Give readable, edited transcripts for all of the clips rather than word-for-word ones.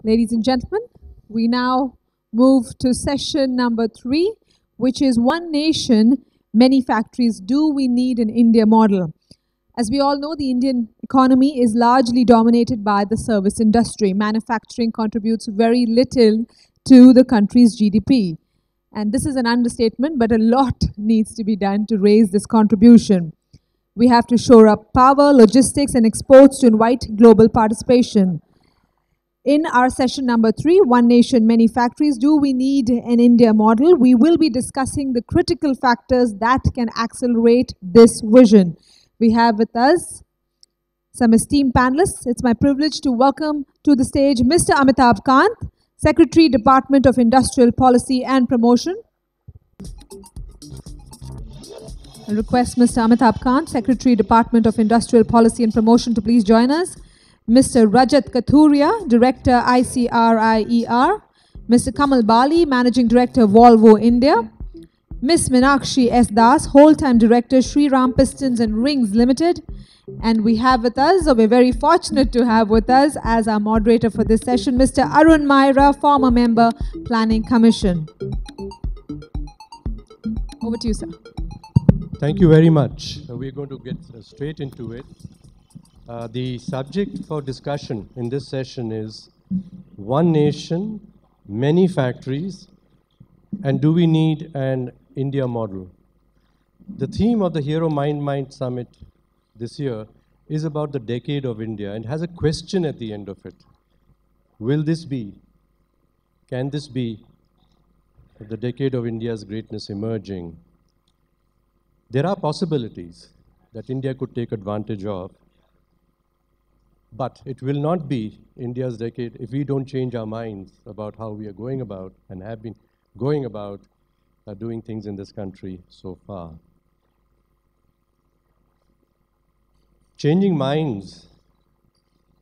Ladies and gentlemen, we now move to session number 3, which is One Nation, Many Factories. Do we need an India model? As we all know, the Indian economy is largely dominated by the service industry. Manufacturing contributes very little to the country's GDP. And this is an understatement, but a lot needs to be done to raise this contribution. We have to shore up power, logistics, and exports to invite global participation. In our session number 3, One Nation, Many Factories, do we need an India model? We will be discussing the critical factors that can accelerate this vision. We have with us some esteemed panelists. It's my privilege to welcome to the stage Mr. Amitabh Kant, Secretary, Department of Industrial Policy and Promotion. I request Mr. Amitabh Kant, Secretary, Department of Industrial Policy and Promotion, to please join us. Mr. Rajat Kathuria, Director, ICRIER. Mr. Kamal Bali, Managing Director, Volvo, India. Ms. Meenakshi S. Das, Wholetime Director, Shriram, Pistons and Rings Limited. And we have with us, or we're very fortunate to have with us as our moderator for this session, Mr. Arun Maira, former member, Planning Commission. Over to you, sir. Thank you very much. We're going to get straight into it. The subject for discussion in this session is One Nation, Many Factories, and do we need an India model? The theme of the Mindmine Summit this year is about the decade of India and has a question at the end of it. Will this be, can this be the decade of India's greatness emerging? There are possibilities that India could take advantage of, but it will not be India's decade if we don't change our minds about how we are going about and have been going about doing things in this country so far. Changing minds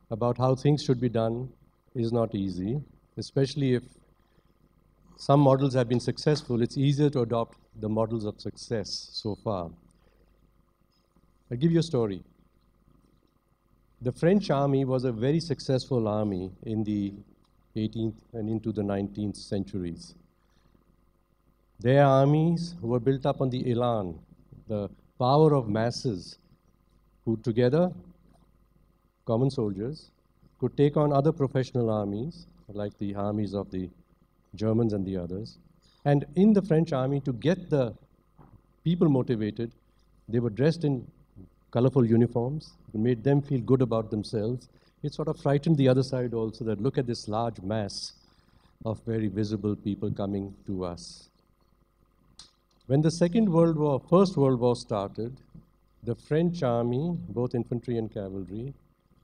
about how things should be done is not easy, especially if some models have been successful. It's easier to adopt the models of success so far. I'll give you a story. The French army was a very successful army in the 18th and into the 19th centuries. Their armies were built up on the élan, the power of masses, who together, common soldiers, could take on other professional armies, like the armies of the Germans and the others. And in the French army, to get the people motivated, they were dressed in colorful uniforms. It made them feel good about themselves. It sort of frightened the other side also, that look at this large mass of very visible people coming to us. When the First World War started, the French army, both infantry and cavalry,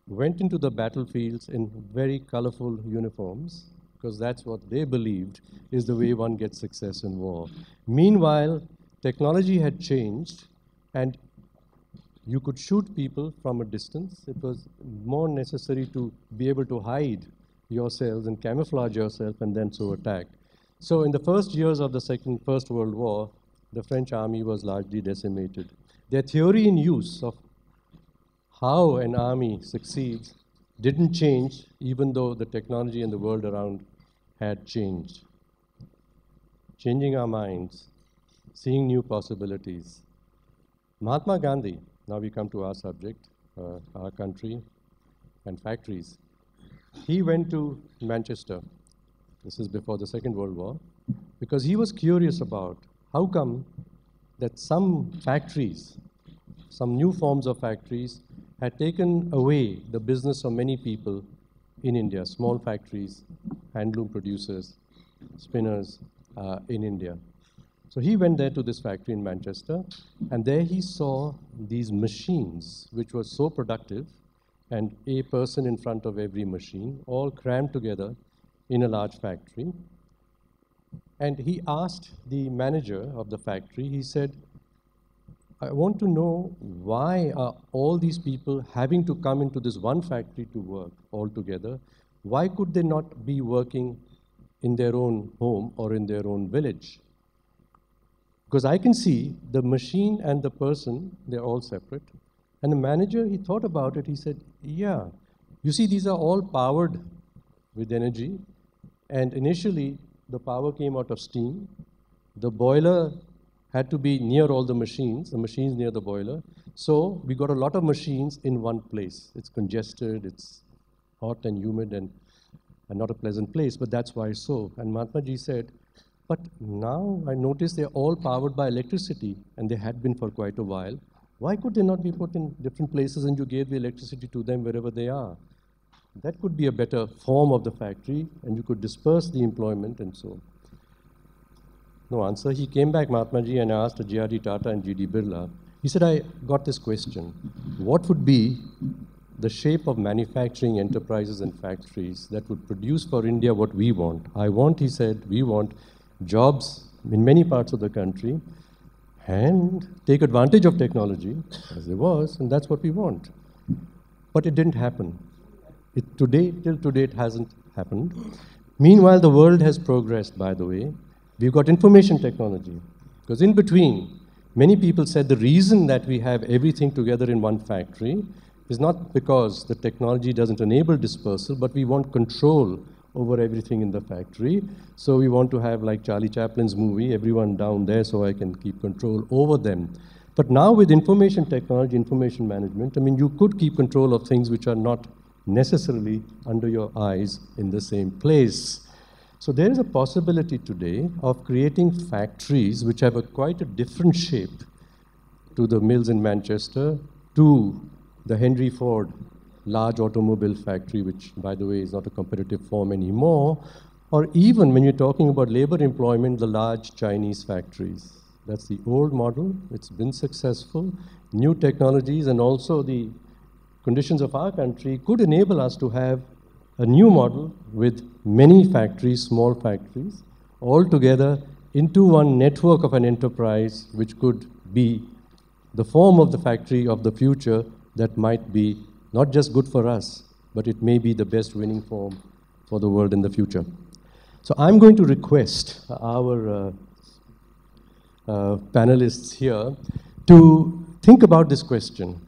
went into the battlefields in very colorful uniforms, because that's what they believed is the way one gets success in war. Meanwhile, technology had changed, and you could shoot people from a distance. It was more necessary to be able to hide yourselves and camouflage yourself and then so attack. So in the first years of the First World War, the French army was largely decimated. Their theory in use of how an army succeeds didn't change, even though the technology and the world around had changed. Changing our minds, seeing new possibilities. Mahatma Gandhi, now we come to our subject, our country and factories. He went to Manchester, this is before the Second World War, because he was curious about how come that some factories, some new forms of factories, had taken away the business of many people in India, small factories, handloom producers, spinners in India. So he went there to this factory in Manchester, and there he saw these machines, which were so productive, and a person in front of every machine, all crammed together in a large factory. And he asked the manager of the factory, he said, I want to know why are all these people having to come into this one factory to work all together? Why could they not be working in their own home or in their own village? Because I can see the machine and the person, they're all separate. And the manager, he thought about it, he said, yeah, you see, these are all powered with energy. And initially, the power came out of steam. The boiler had to be near all the machines near the boiler. So we got a lot of machines in one place. It's congested, it's hot and humid and not a pleasant place, but that's why so. And Mahatma Ji said, but now I notice they're all powered by electricity, and they had been for quite a while. Why could they not be put in different places and you gave the electricity to them wherever they are? That could be a better form of the factory, and you could disperse the employment and so. No answer. He came back, Mahatma Ji, and asked J.R.D. Tata and G.D. Birla. He said, I got this question. What would be the shape of manufacturing enterprises and factories that would produce for India what we want? I want, he said, we want jobs in many parts of the country and take advantage of technology, as there was, and that's what we want. But it didn't happen. Till today, it hasn't happened. Meanwhile, the world has progressed, by the way. We've got information technology. Because in between, many people said the reason that we have everything together in one factory is not because the technology doesn't enable dispersal, but we want control over everything in the factory. So we want to have, like Charlie Chaplin's movie, everyone down there so I can keep control over them. But now with information technology, information management, I mean, you could keep control of things which are not necessarily under your eyes in the same place. So there is a possibility today of creating factories which have quite a different shape to the mills in Manchester, to the Henry Ford large automobile factory, which, by the way, is not a competitive form anymore, or even when you're talking about labor employment, the large Chinese factories. That's the old model. It's been successful. New technologies and also the conditions of our country could enable us to have a new model with many factories, small factories, all together into one network of an enterprise which could be the form of the factory of the future that might be not just good for us, but it may be the best winning form for the world in the future. So I'm going to request our panelists here to think about this question,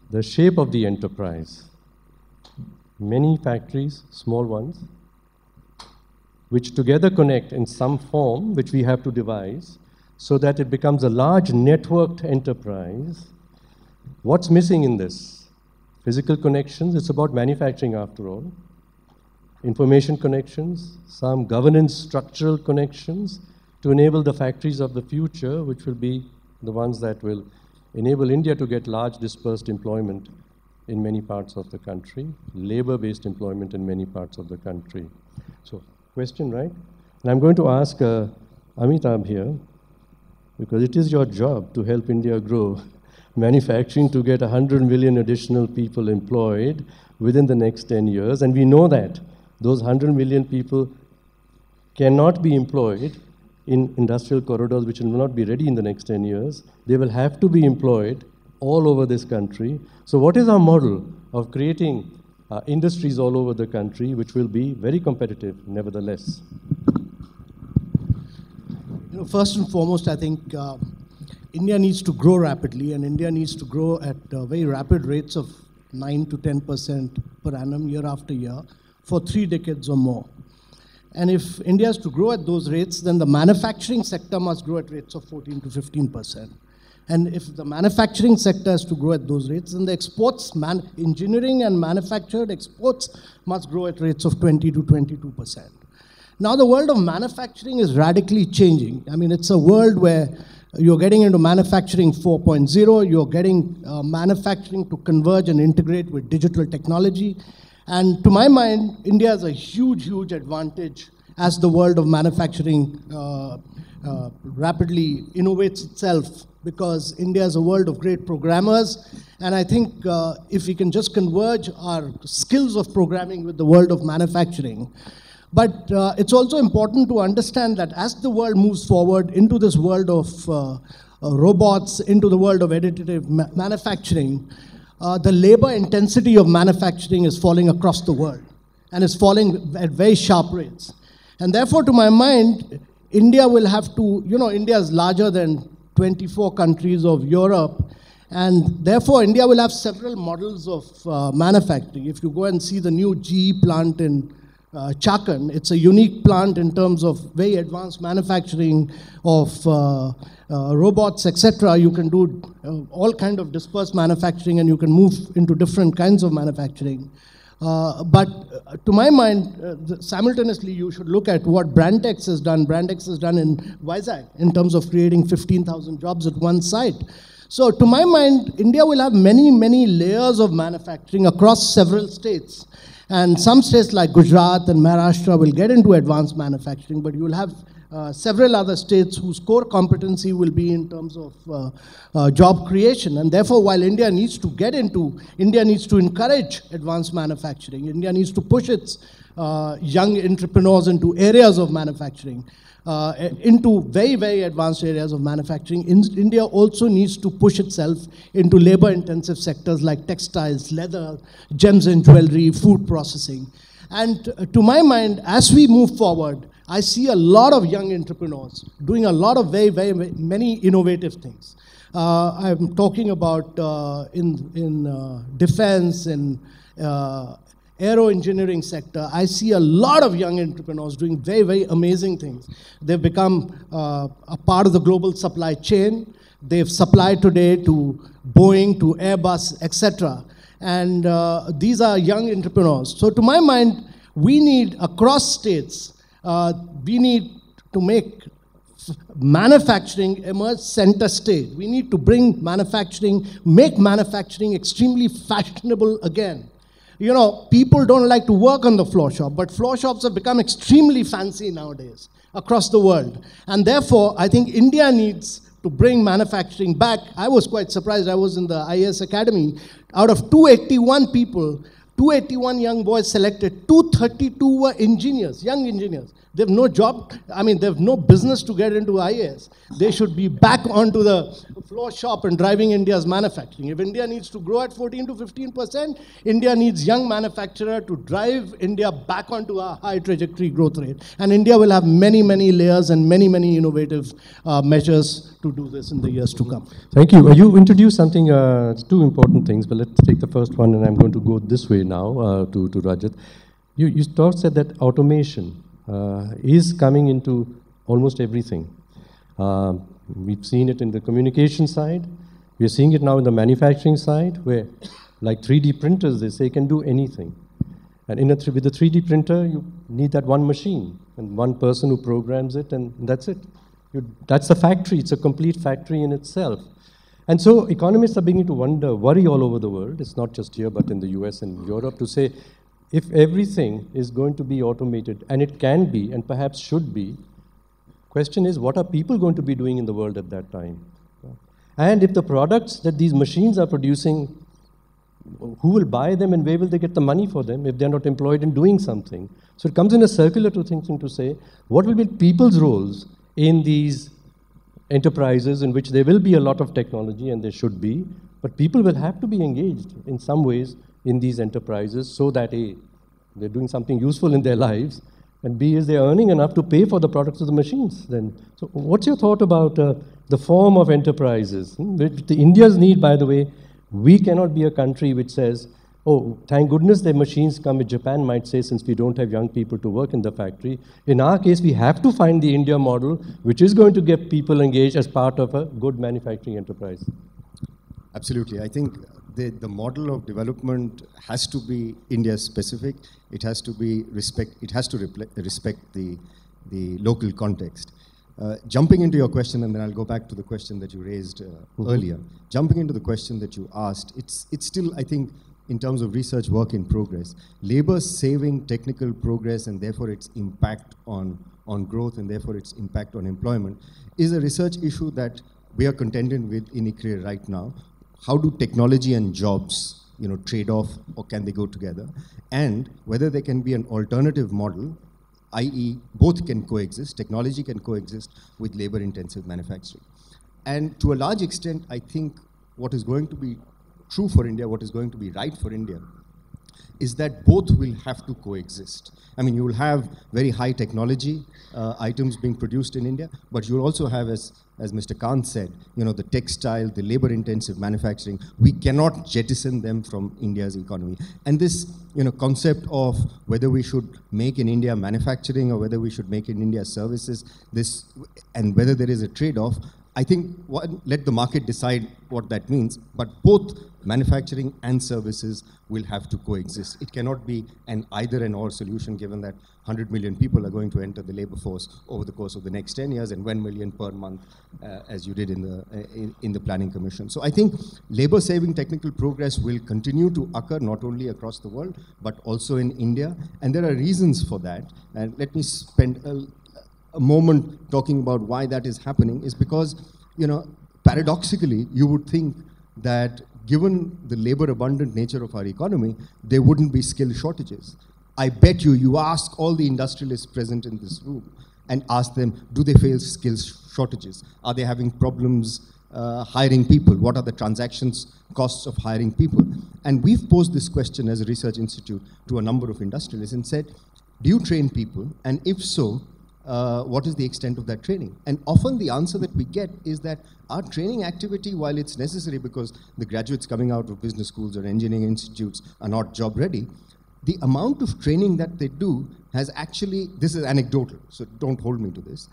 the shape of the enterprise. Many factories, small ones, which together connect in some form, which we have to devise, so that it becomes a large networked enterprise. What's missing in this? Physical connections, it's about manufacturing after all. Information connections, some governance structural connections to enable the factories of the future, which will be the ones that will enable India to get large dispersed employment in many parts of the country, labor-based employment in many parts of the country. So, question, right? And I'm going to ask Amitabh here, because it is your job to help India grow manufacturing to get 100 million additional people employed within the next 10 years. And we know that those 100 million people cannot be employed in industrial corridors which will not be ready in the next 10 years. They will have to be employed all over this country. So what is our model of creating industries all over the country which will be very competitive nevertheless? You know, first and foremost, I think India needs to grow rapidly, and India needs to grow at very rapid rates of 9 to 10% per annum year after year for 3 decades or more. And if India is to grow at those rates, then the manufacturing sector must grow at rates of 14 to 15%. And if the manufacturing sector is to grow at those rates, then the exports, engineering and manufactured exports must grow at rates of 20 to 22%. Now the world of manufacturing is radically changing. I mean, it's a world where you're getting into manufacturing 4.0, you're getting manufacturing to converge and integrate with digital technology. And to my mind, India has a huge, huge advantage as the world of manufacturing rapidly innovates itself, because India is a world of great programmers. And I think if we can just converge our skills of programming with the world of manufacturing. But it's also important to understand that as the world moves forward into this world of robots, into the world of additive manufacturing, the labor intensity of manufacturing is falling across the world and is falling at very sharp rates. And therefore, to my mind, India will have to, you know, India is larger than 24 countries of Europe, And therefore, India will have several models of manufacturing. If you go and see the new GE plant in Chakan, it's a unique plant in terms of very advanced manufacturing of robots, etc. You can do all kind of dispersed manufacturing, and you can move into different kinds of manufacturing. But to my mind, simultaneously, you should look at what Brandex has done. Brandex has done in Vizag in terms of creating 15,000 jobs at one site. So to my mind, India will have many, many layers of manufacturing across several states. And some states like Gujarat and Maharashtra will get into advanced manufacturing, but you will have several other states whose core competency will be in terms of job creation. And therefore, while India needs to encourage advanced manufacturing. India needs to push its young entrepreneurs into areas of manufacturing, into very, very advanced areas of manufacturing. India also needs to push itself into labor-intensive sectors like textiles, leather, gems and jewelry, food processing. And to my mind, as we move forward, I see a lot of young entrepreneurs doing a lot of very, very many innovative things. I'm talking about in defense and aero engineering sector. I see a lot of young entrepreneurs doing very, very amazing things. They've become a part of the global supply chain. They've supplied today to Boeing, to Airbus, etc. And these are young entrepreneurs. So to my mind, we need across states, we need to make manufacturing emerge center stage. We need to bring manufacturing, make manufacturing extremely fashionable again. You know, people don't like to work on the floor shop, but floor shops have become extremely fancy nowadays across the world. And therefore, I think India needs to bring manufacturing back. I was quite surprised. I was in the IAS Academy. Out of 281 people, 281 young boys selected, 232 were engineers, young engineers. They have no job, they have no business to get into IAS. They should be back onto the floor shop and driving India's manufacturing. If India needs to grow at 14 to 15%, India needs young manufacturer to drive India back onto a high trajectory growth rate. And India will have many, many layers and many, many innovative measures to do this in the years to come. Thank you. You introduced something, two important things, but let's take the first one, and I'm going to go this way now to Rajat. You said that automation is coming into almost everything. We've seen it in the communication side. We're seeing it now in the manufacturing side, where like 3D printers, they say can do anything. And with a 3D printer, you need that one machine and one person who programs it, and that's it. That's the factory. It's a complete factory in itself. And so economists are beginning to worry all over the world. It's not just here, but in the US and Europe, to say, if everything is going to be automated, and it can be, and perhaps should be, question is, what are people going to be doing in the world at that time? And if the products that these machines are producing, who will buy them and where will they get the money for them if they're not employed in doing something? So it comes in a circular to thinking to say, what will be people's roles in these enterprises in which there will be a lot of technology, and there should be, but people will have to be engaged in some ways in these enterprises so that A, they're doing something useful in their lives, and B, is they're earning enough to pay for the products of the machines. Then, so what's your thought about the form of enterprises? India's need, by the way, we cannot be a country which says, oh, thank goodness the machines come, with Japan might say, since we don't have young people to work in the factory. In our case, we have to find the India model, which is going to get people engaged as part of a good manufacturing enterprise. Absolutely. I think the model of development has to be India specific. It has to be respect the local context. Jumping into your question, and then I'll go back to the question that you raised earlier. Jumping into the question that you asked, it's still, I think, in terms of research work in progress. Labor saving technical progress, and therefore its impact on growth, and therefore its impact on employment, is a research issue that we are contending with in ICRIER right now. How do technology and jobs, trade off, or can they go together? And whether there can be an alternative model, i.e. both can coexist, technology can coexist with labor-intensive manufacturing. And to a large extent, I think what is going to be true for India, what is going to be right for India, is that both will have to coexist. You will have very high technology items being produced in India, but you will also have, as as Mr. Kant said, the textile, the labor-intensive manufacturing, we cannot jettison them from India's economy. And this, concept of whether we should make in India manufacturing or whether we should make in India services, and whether there is a trade-off, I think let the market decide what that means, but both manufacturing and services will have to coexist. It cannot be an either and or solution, given that 100 million people are going to enter the labor force over the course of the next 10 years and 1 million per month, as you did in the Planning Commission. So I think labor-saving technical progress will continue to occur not only across the world, but also in India, and there are reasons for that. And let me spend a moment talking about why that is happening, is because, paradoxically, you would think that given the labor-abundant nature of our economy, there wouldn't be skill shortages. I bet you ask all the industrialists present in this room and ask them, do they face skills shortages? Are they having problems hiring people? What are the transactions costs of hiring people? And we've posed this question as a research institute to a number of industrialists and said, do you train people? And if so, what is the extent of that training? And often the answer that we get is that our training activity, while it's necessary because the graduates coming out of business schools or engineering institutes are not job ready, the amount of training that they do has actually, this is anecdotal, so don't hold me to this,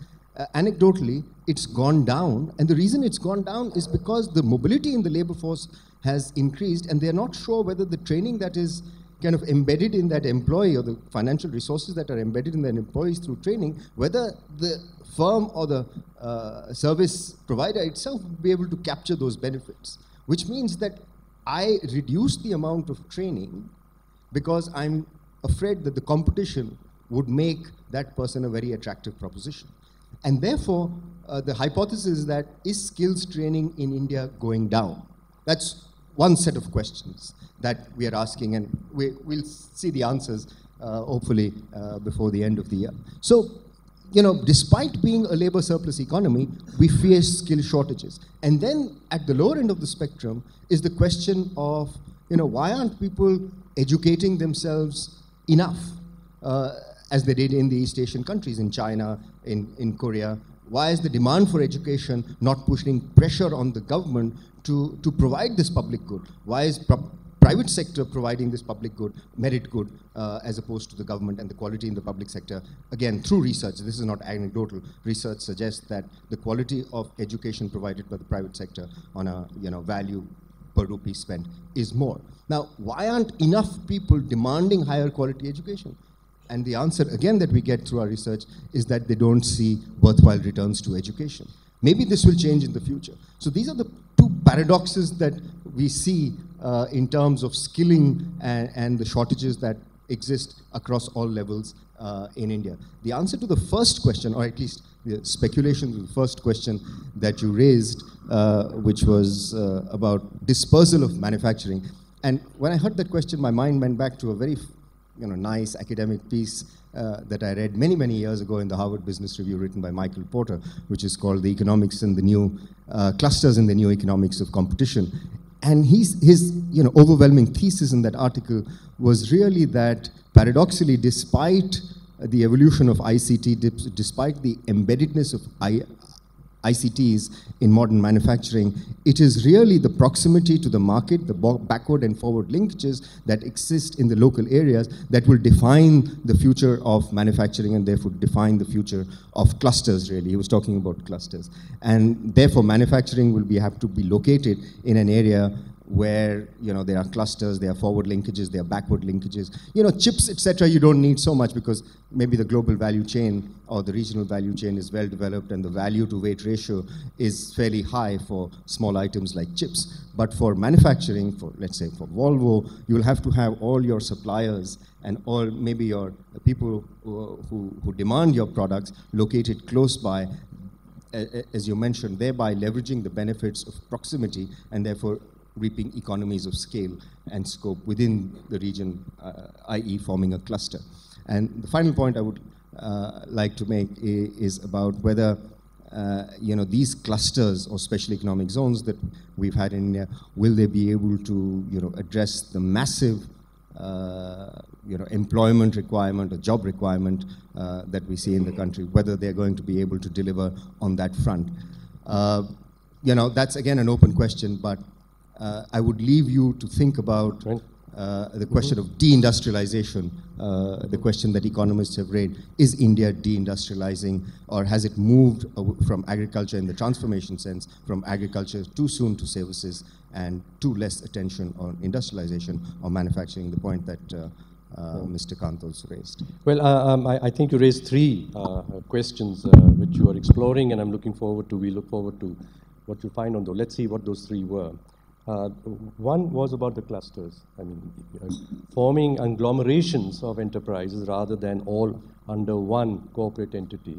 anecdotally, it's gone down. And the reason it's gone down is because the mobility in the labor force has increased, and they're not sure whether the training that is kind of embedded in that employee, or the financial resources that are embedded in that employees through training, whether the firm or the service provider itself will be able to capture those benefits. Which means that I reduce the amount of training because I'm afraid that the competition would make that person a very attractive proposition. And therefore, the hypothesis is that, is skills training in India going down? That's one set of questions that we are asking, and we'll see the answers hopefully before the end of the year. So, despite being a labor surplus economy, we face skill shortages. And then at the lower end of the spectrum is the question of, why aren't people educating themselves enough as they did in the East Asian countries, in China, in Korea? Why is the demand for education not pushing pressure on the government to provide this public good? Why is private sector providing this public good, merit good, as opposed to the government? And the quality in the public sector, again, through research, this is not anecdotal, research suggests that the quality of education provided by the private sector on a value per rupee spent is more. Now, why aren't enough people demanding higher quality education? And the answer, again, that we get through our research is that they don't see worthwhile returns to education. Maybe this will change in the future. So these are the two paradoxes that we see in terms of skilling and the shortages that exist across all levels in India. The answer to the first question, or at least the speculation to the first question that you raised, which was about dispersal of manufacturing. And when I heard that question, my mind went back to a very nice academic piece that I read many, many years ago in the Harvard Business Review, written by Michael Porter, which is called The Economics and the New Clusters in the New Economics of Competition. And his overwhelming thesis in that article was really that, paradoxically, despite the evolution of ICT, despite the embeddedness of ICTs in modern manufacturing, it is really the proximity to the market, the backward and forward linkages that exist in the local areas that will define the future of manufacturing, and therefore define the future of clusters, really. He was talking about clusters. And therefore, manufacturing will have to be located in an area where there are clusters, there are forward linkages, there are backward linkages. Chips, etc., you don't need so much because maybe the global value chain or the regional value chain is well developed and the value to weight ratio is fairly high for small items like chips. But for manufacturing, for let's say for Volvo, you'll have to have all your suppliers and all maybe your people who demand your products located close by, as you mentioned, thereby leveraging the benefits of proximity and therefore reaping economies of scale and scope within the region, i.e. forming a cluster. And the final point I would like to make is about whether these clusters or special economic zones that we've had in India, will they be able to address the massive employment requirement or job requirement that we see in the country, whether they're going to be able to deliver on that front. That's again an open question, but I would leave you to think about the question of deindustrialization, the question that economists have raised. Is India deindustrializing, or has it moved from agriculture in the transformation sense, from agriculture too soon to services and too less attention on industrialization or manufacturing, the point that Mr. Kant also raised? Well, I think you raised three questions which you are exploring, and we look forward to what you find on those. Let's see what those three were. One was about the clusters. I mean, forming agglomerations of enterprises rather than all under one corporate entity,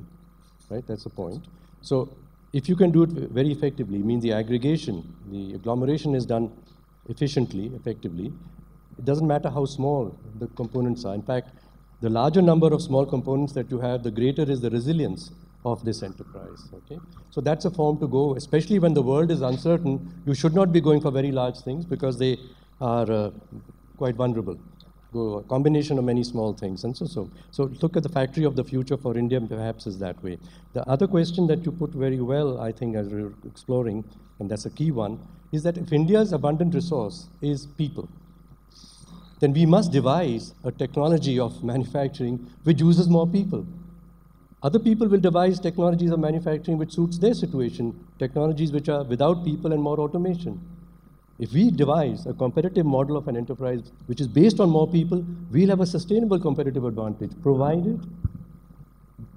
right? That's the point. So if you can do it very effectively, means the agglomeration is done efficiently, effectively. It doesn't matter how small the components are. In fact, the larger number of small components that you have, the greater is the resilience of this enterprise, okay? So that's a form to go, especially when the world is uncertain. You should not be going for very large things because they are quite vulnerable. Go a combination of many small things, and so look at the factory of the future for India, perhaps is that way. The other question that you put very well, I think, as we're exploring, and that's a key one, is that if India's abundant resource is people, then we must devise a technology of manufacturing which uses more people. Other people will devise technologies of manufacturing which suits their situation, technologies which are without people and more automation. If we devise a competitive model of an enterprise which is based on more people, we'll have a sustainable competitive advantage, provided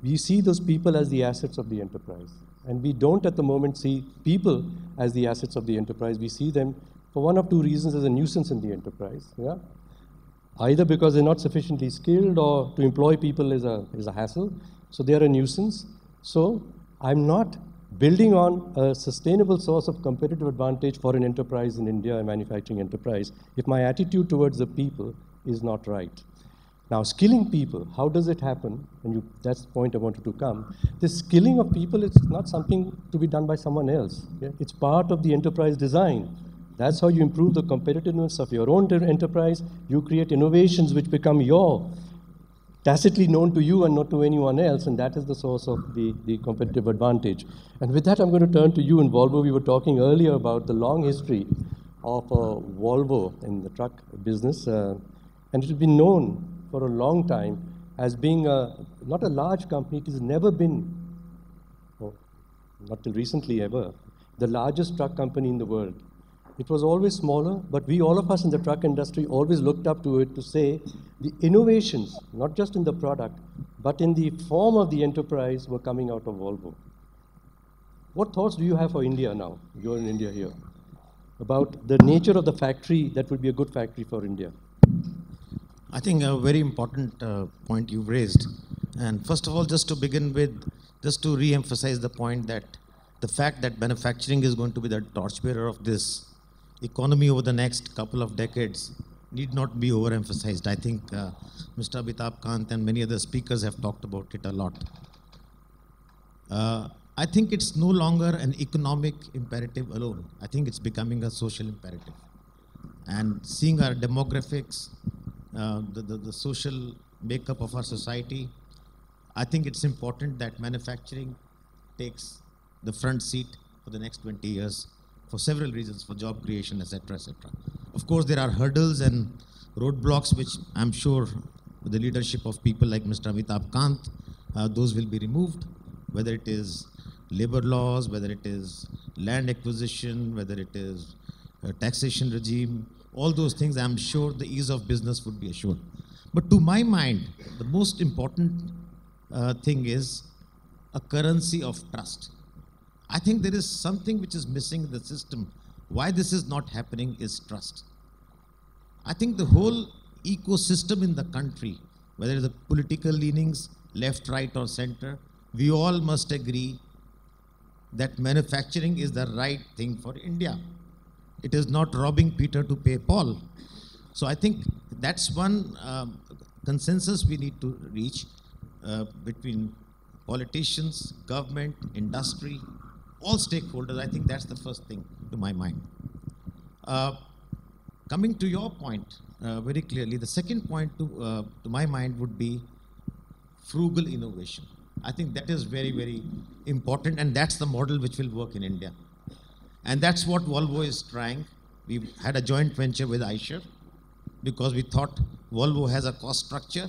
we see those people as the assets of the enterprise. And we don't at the moment see people as the assets of the enterprise. We see them for one of two reasons as a nuisance in the enterprise. Yeah? Either because they're not sufficiently skilled, or to employ people is a hassle. So they are a nuisance. So I'm not building on a sustainable source of competitive advantage for an enterprise in India, a manufacturing enterprise, if my attitude towards the people is not right. Now, skilling people, how does it happen? And that's the point I wanted to come. This skilling of people is not something to be done by someone else. Yeah? It's part of the enterprise design. That's how you improve the competitiveness of your own enterprise. You create innovations which become tacitly known to you and not to anyone else, and that is the source of the competitive advantage. And with that, I'm going to turn to you in Volvo. We were talking earlier about the long history of Volvo in the truck business, and it has been known for a long time as being not a large company. It has never been, not till recently ever, the largest truck company in the world. It was always smaller, but all of us in the truck industry always looked up to it to say the innovations, not just in the product, but in the form of the enterprise, were coming out of Volvo. What thoughts do you have for India now? You're in India here. About the nature of the factory that would be a good factory for India. I think a very important point you've raised. And first of all, just to begin with, just to re-emphasize the point that the fact that manufacturing is going to be the torchbearer of this economy over the next couple of decades need not be overemphasized. I think Mr. Amitabh, Kant and many other speakers have talked about it a lot. I think it's no longer an economic imperative alone. I think it's becoming a social imperative. And seeing our demographics, the social makeup of our society, I think it's important that manufacturing takes the front seat for the next 20 years for several reasons, for job creation, etc., etc. Of course, there are hurdles and roadblocks which I'm sure with the leadership of people like Mr. Amitabh Kant, those will be removed, whether it is labor laws, whether it is land acquisition, whether it is taxation regime, all those things, I'm sure the ease of business would be assured. But to my mind, the most important thing is a currency of trust. I think there is something which is missing in the system. Why this is not happening is trust. I think the whole ecosystem in the country, whether the political leanings, left, right or center, we all must agree that manufacturing is the right thing for India. It is not robbing Peter to pay Paul. So I think that's one consensus we need to reach between politicians, government, industry, all stakeholders. I think that's the first thing to my mind. Coming to your point very clearly, the second point to my mind would be frugal innovation. I think that is very, very important, and that's the model which will work in India. And that's what Volvo is trying. We had a joint venture with ICRIER because we thought Volvo has a cost structure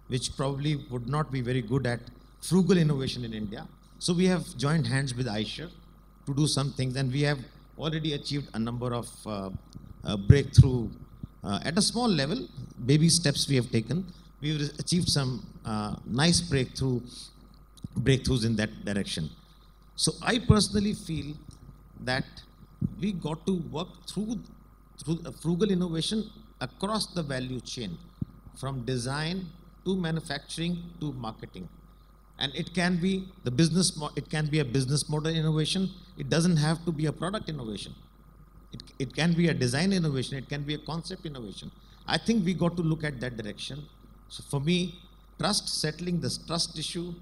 which probably would not be very good at frugal innovation in India. So we have joined hands with ICRIER to do some things, and we have already achieved a number of breakthrough at a small level. Baby steps we have taken. We've achieved some nice breakthroughs in that direction. So I personally feel that we got to work through frugal innovation across the value chain, from design to manufacturing to marketing. And it can be a business model innovation. It doesn't have to be a product innovation. It can be a design innovation. It can be a concept innovation. I think we got to look at that direction. So for me, settling this trust issue,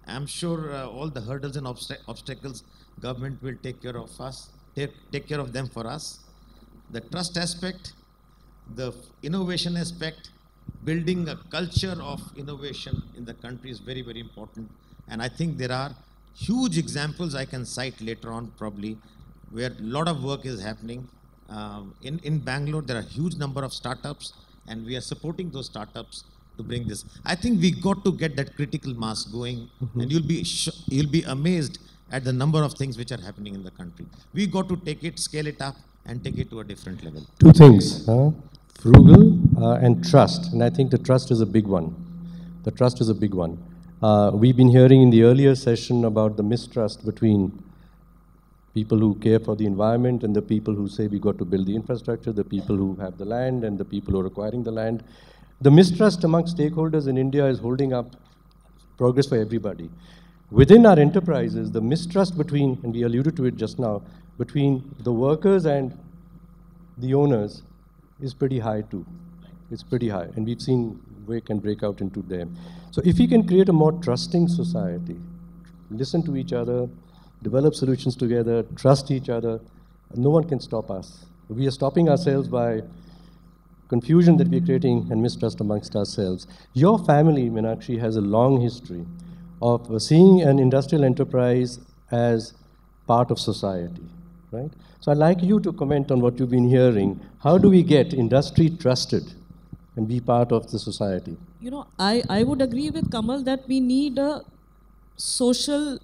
I'm sure all the hurdles and obstacles, government will take care of us, take care of them for us. The trust aspect, the innovation aspect, building a culture of innovation in the country is very, very important. And I think there are huge examples I can cite later on probably where a lot of work is happening. In Bangalore, there are a huge number of startups, and we are supporting those startups to bring this. I think we got to get that critical mass going, and you'll be amazed at the number of things which are happening in the country. We got to take it, scale it up, and take it to a different level. Two things, frugal and trust. And I think the trust is a big one. The trust is a big one. We've been hearing in the earlier session about the mistrust between people who care for the environment and the people who say we got to build the infrastructure, the people who have the land and the people who are acquiring the land. The mistrust among stakeholders in India is holding up progress for everybody. Within our enterprises, the mistrust between, and we alluded to it just now, between the workers and the owners is pretty high too. It's pretty high, and we've seen where it can break out into them. So if we can create a more trusting society, listen to each other, develop solutions together, trust each other, no one can stop us. We are stopping ourselves by confusion that we're creating and mistrust amongst ourselves. Your family, Meenakshi, has a long history of seeing an industrial enterprise as part of society, right? So I'd like you to comment on what you've been hearing. How do we get industry trusted and be part of the society? You know, I would agree with Kamal that we need a social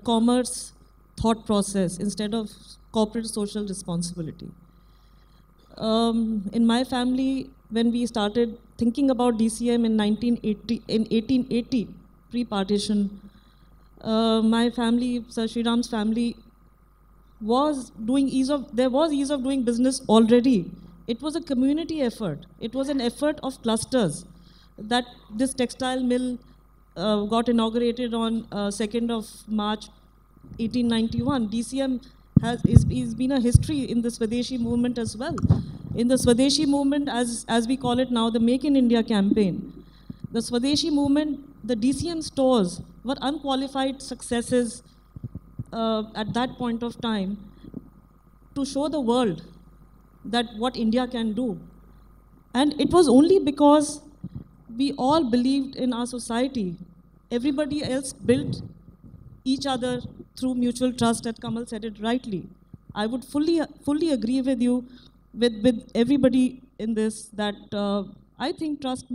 commerce thought process instead of corporate social responsibility. In my family, when we started thinking about DCM in 1880, pre-partition, my family, Sir Shriram's family, there was ease of doing business already. It was a community effort. It was an effort of clusters. That this textile mill got inaugurated on 2nd of March 1891. DCM has been a history in the Swadeshi movement as well. In the Swadeshi movement, as we call it now, the Make in India campaign, the Swadeshi movement, the DCM stores were unqualified successes at that point of time to show the world that what India can do. And it was only because we all believed in our society. Everybody else built each other through mutual trust, that Kamal said it rightly. I would fully agree with you, with everybody in this, that I think trust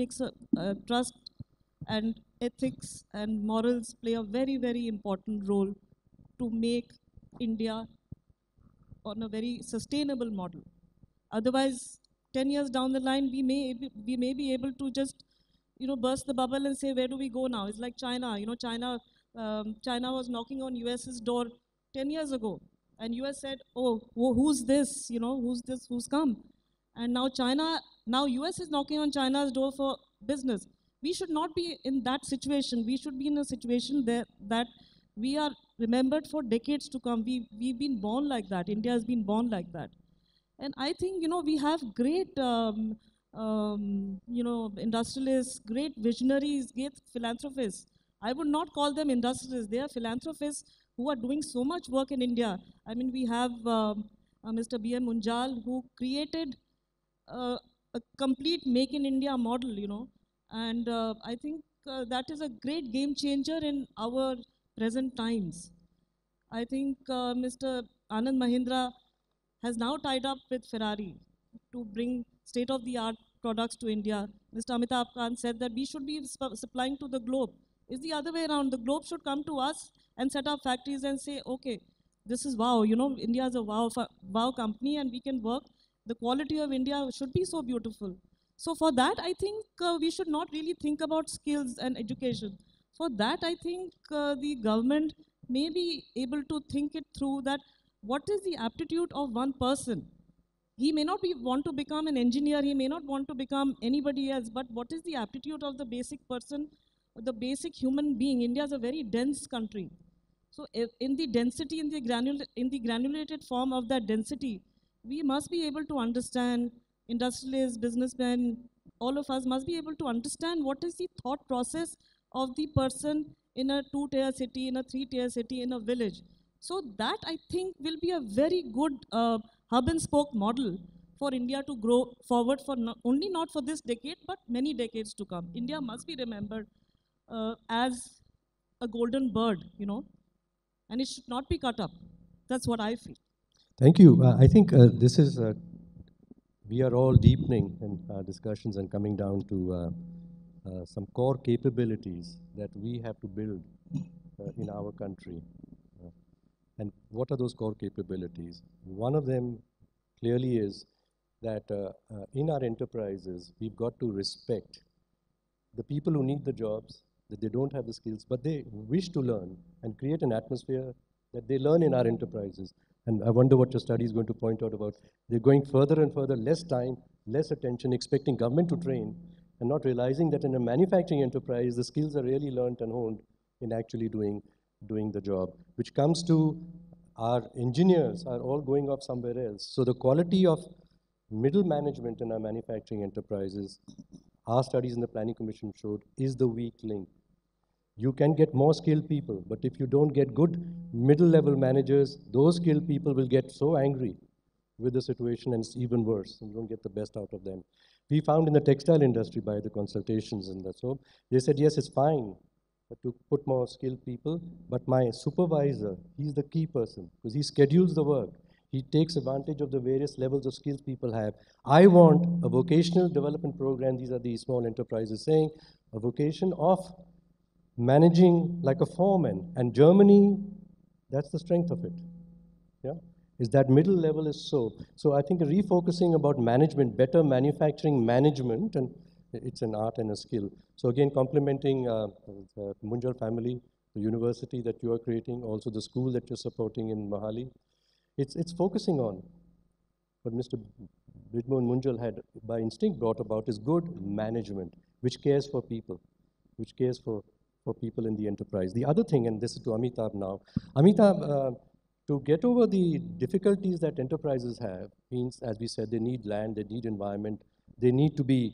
and ethics and morals play a very, very important role to make India on a very sustainable model. Otherwise, 10 years down the line, we may be able to just, burst the bubble and say, where do we go now? It's like China. China was knocking on US's door 10 years ago, and US said, oh, who's this? Who's this? Who's come? And now US is knocking on China's door for business. We should not be in that situation. We should be in a situation that we are remembered for decades to come. We've been born like that. India has been born like that. And I think, we have great, industrialists, great visionaries, great philanthropists. I would not call them industrialists. They are philanthropists who are doing so much work in India. I mean, we have Mr. B.M. Munjal, who created a complete Make in India model, And I think that is a great game changer in our present times. I think Mr. Anand Mahindra has now tied up with Ferrari to bring state-of-the-art products to India. Mr. Amitabh Kant said that we should be supplying to the globe. It's the other way around. The globe should come to us and set up factories and say, okay, this is wow, India is a wow company and we can work. The quality of India should be so beautiful. So for that, I think we should not really think about skills and education. For that, I think the government may be able to think it through that what is the aptitude of one person? He may not want to become an engineer, he may not want to become anybody else, but what is the aptitude of the basic person, the basic human being? India is a very dense country. So in the density, in the granulated form of that density, we must be able to understand, industrialists, businessmen, all of us must be able to understand what is the thought process of the person in a 2-tier city, in a 3-tier city, in a village. So that, I think, will be a very good hub and spoke model for India to grow forward for only not for this decade, but many decades to come. India must be remembered as a golden bird, and it should not be cut up. That's what I feel. Thank you. I think this is, we are all deepening in our discussions and coming down to some core capabilities that we have to build in our country. And what are those core capabilities? One of them clearly is that in our enterprises, we've got to respect the people who need the jobs, that they don't have the skills, but they wish to learn and create an atmosphere that they learn in our enterprises. And I wonder what your study is going to point out about. They're going further and further, less time, less attention, expecting government to train, and not realizing that in a manufacturing enterprise, the skills are really learned and honed in actually doing the job, which comes to our engineers are all going off somewhere else. So the quality of middle management in our manufacturing enterprises, our studies in the Planning Commission showed, is the weak link. You can get more skilled people, but if you don't get good middle-level managers, those skilled people will get so angry with the situation, and it's even worse. You don't get the best out of them. We found in the textile industry by the consultations and that, so they said, yes, it's fine to put more skilled people, but my supervisor, he's the key person, because he schedules the work. He takes advantage of the various levels of skills people have. I want a vocational development program, these are the small enterprises saying, a vocation of managing like a foreman. And Germany, that's the strength of it. Yeah, is that middle level is so. So I think refocusing about management, better manufacturing management, and it's an art and a skill. So again, complementing the Munjal family, the university that you are creating, also the school that you're supporting in Mohali, it's focusing on what Mr. Bridmon Munjal had by instinct brought about is good management, which cares for people, which cares for people in the enterprise. The other thing, and this is to Amitabh now, Amitabh, to get over the difficulties that enterprises have means, as we said, they need land, they need environment, they need to be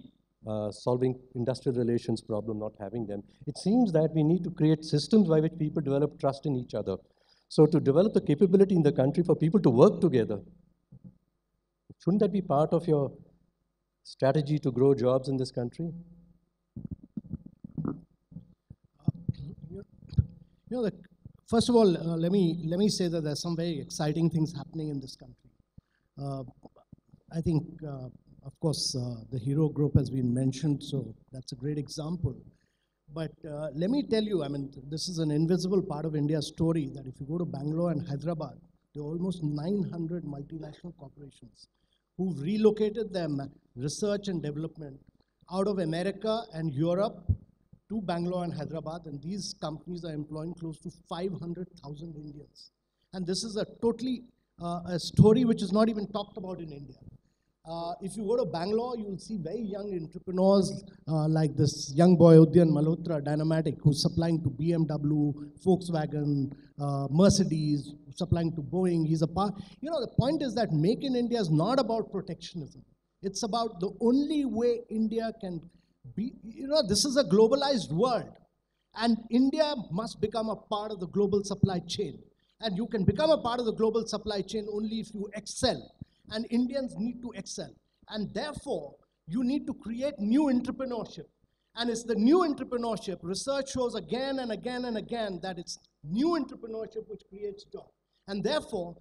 solving industrial relations problem, not having them. It seems that we need to create systems by which people develop trust in each other. So to develop the capability in the country for people to work together, shouldn't that be part of your strategy to grow jobs in this country? First of all, let me say that there's some very exciting things happening in this country. I think, of course, the Hero Group has been mentioned, so that's a great example. But let me tell you, I mean, this is an invisible part of India's story, that if you go to Bangalore and Hyderabad, there are almost 900 multinational corporations who've relocated their research and development out of America and Europe to Bangalore and Hyderabad, and these companies are employing close to 500,000 Indians. And this is a totally a story which is not even talked about in India. If you go to Bangalore, you will see very young entrepreneurs like this young boy Udyan Malhotra, Dynamatic, who's supplying to BMW, Volkswagen, Mercedes, supplying to Boeing. He's a part. The point is that Make in India is not about protectionism. It's about the only way India can be. This is a globalized world, and India must become a part of the global supply chain. And you can become a part of the global supply chain only if you excel. And Indians need to excel. And therefore, you need to create new entrepreneurship. And it's the new entrepreneurship. Research shows again and again and again that it's new entrepreneurship which creates jobs. And therefore,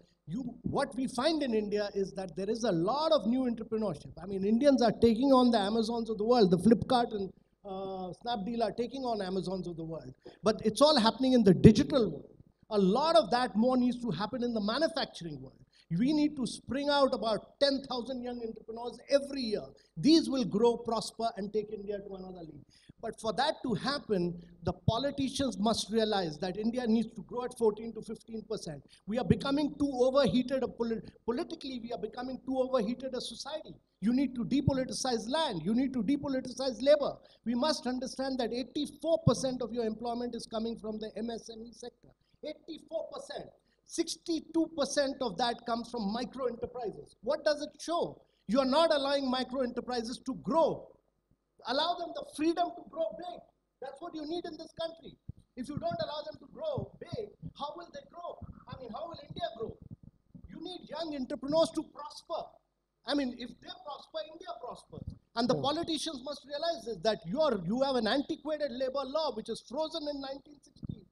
what we find in India is that there is a lot of new entrepreneurship. I mean, Indians are taking on the Amazons of the world. The Flipkart and Snapdeal are taking on Amazons of the world. But it's all happening in the digital world. A lot of that more needs to happen in the manufacturing world. We need to spring out about 10,000 young entrepreneurs every year. These will grow, prosper, and take India to another league. But for that to happen, the politicians must realize that India needs to grow at 14 to 15%. We are becoming too overheated, politically we are becoming too overheated a society. You need to depoliticize land. You need to depoliticize labor. We must understand that 84% of your employment is coming from the MSME sector. 84%. 62% of that comes from micro enterprises. What does it show? You are not allowing micro enterprises to grow. Allow them the freedom to grow big. That's what you need in this country. If you don't allow them to grow big, how will they grow? I mean, how will India grow? You need young entrepreneurs to prosper. I mean, if they prosper, India prospers. And the politicians must realize this, that you have an antiquated labor law which is frozen in 1960.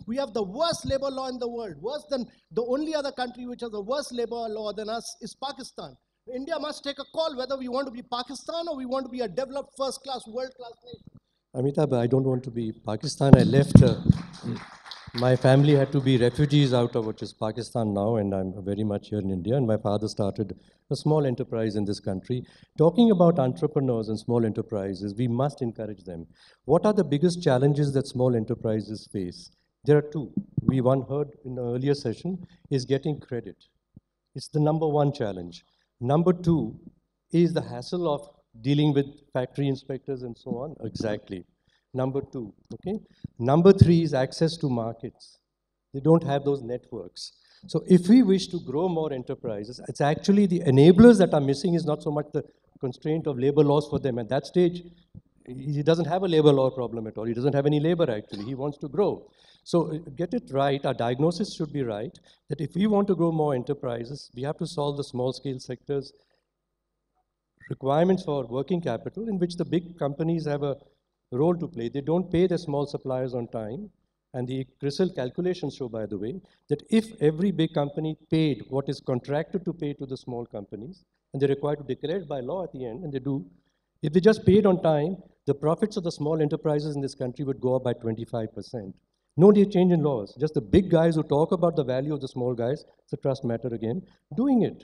We have the worst labor law in the world. Worse than the only other country which has a worse labor law than us is Pakistan. India must take a call whether we want to be Pakistan or we want to be a developed, first-class, world-class nation. Amitabh, I don't want to be Pakistan. I left. My family had to be refugees out of which is Pakistan now, and I'm very much here in India. And my father started a small enterprise in this country. Talking about entrepreneurs and small enterprises, we must encourage them. What are the biggest challenges that small enterprises face? There are two. One heard in the earlier session is getting credit. It's the number one challenge. Number two is the hassle of dealing with factory inspectors and so on. Exactly. Number two, okay? Number three is access to markets. They don't have those networks. So if we wish to grow more enterprises, it's actually the enablers that are missing is not so much the constraint of labor laws for them. At that stage, he doesn't have a labor law problem at all. He doesn't have any labor, actually. He wants to grow. So get it right. Our diagnosis should be right, that if we want to grow more enterprises, we have to solve the small-scale sectors requirements for working capital in which the big companies have a role to play. They don't pay their small suppliers on time. And the ICRIER calculations show, by the way, that if every big company paid what is contracted to pay to the small companies, and they're required to declare it by law at the end, and they do, if they just paid on time, the profits of the small enterprises in this country would go up by 25%. No need change in laws. Just the big guys who talk about the value of the small guys, it's a trust matter again, doing it.